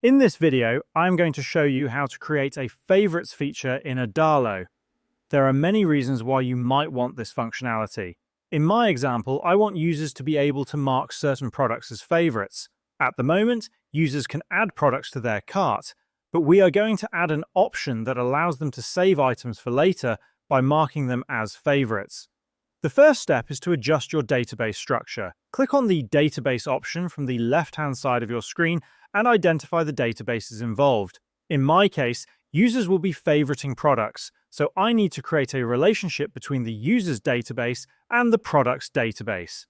In this video, I'm going to show you how to create a favorites feature in Adalo. There are many reasons why you might want this functionality. In my example, I want users to be able to mark certain products as favorites. At the moment, users can add products to their cart, but we are going to add an option that allows them to save items for later by marking them as favorites. The first step is to adjust your database structure. Click on the database option from the left-hand side of your screen and identify the databases involved. In my case, users will be favoriting products, so I need to create a relationship between the users database and the products database.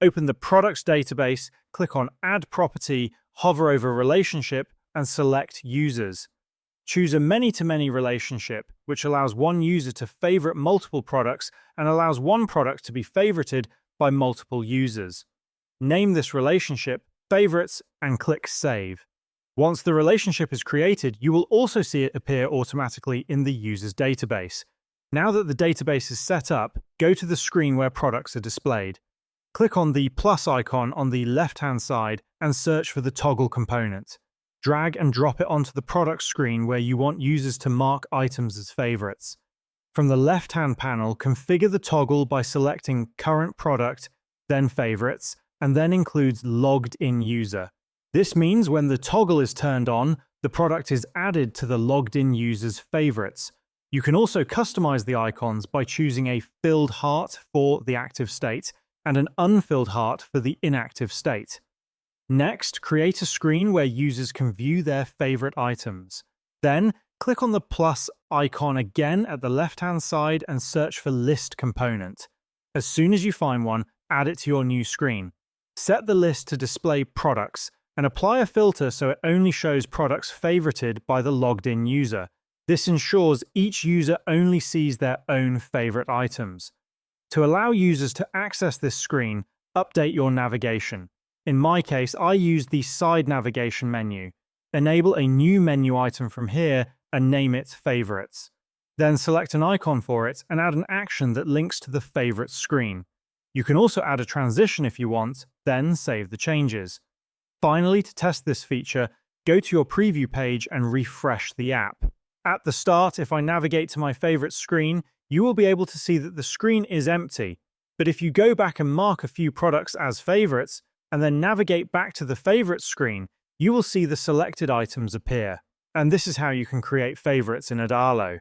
Open the products database, click on Add Property, hover over Relationship, and select Users. Choose a many-to-many relationship, which allows one user to favorite multiple products and allows one product to be favorited by multiple users. Name this relationship Favorites and click Save. Once the relationship is created, you will also see it appear automatically in the user's database. Now that the database is set up, go to the screen where products are displayed. Click on the plus icon on the left-hand side and search for the toggle component. Drag and drop it onto the product screen where you want users to mark items as favorites. From the left-hand panel, configure the toggle by selecting Current Product, then Favorites, and then includes Logged In User. This means when the toggle is turned on, the product is added to the logged in user's favorites. You can also customize the icons by choosing a filled heart for the active state and an unfilled heart for the inactive state. Next, create a screen where users can view their favorite items. Then, click on the plus icon again at the left-hand side and search for List Component. As soon as you find one, add it to your new screen. Set the list to display products and apply a filter so it only shows products favorited by the logged-in user. This ensures each user only sees their own favorite items. To allow users to access this screen, update your navigation. In my case, I use the side navigation menu. Enable a new menu item from here and name it Favorites. Then select an icon for it and add an action that links to the Favorites screen. You can also add a transition if you want, then save the changes. Finally, to test this feature, go to your preview page and refresh the app. At the start, if I navigate to my favorite screen, you will be able to see that the screen is empty. But if you go back and mark a few products as favorites, and then navigate back to the favorites screen, you will see the selected items appear. And this is how you can create favorites in Adalo.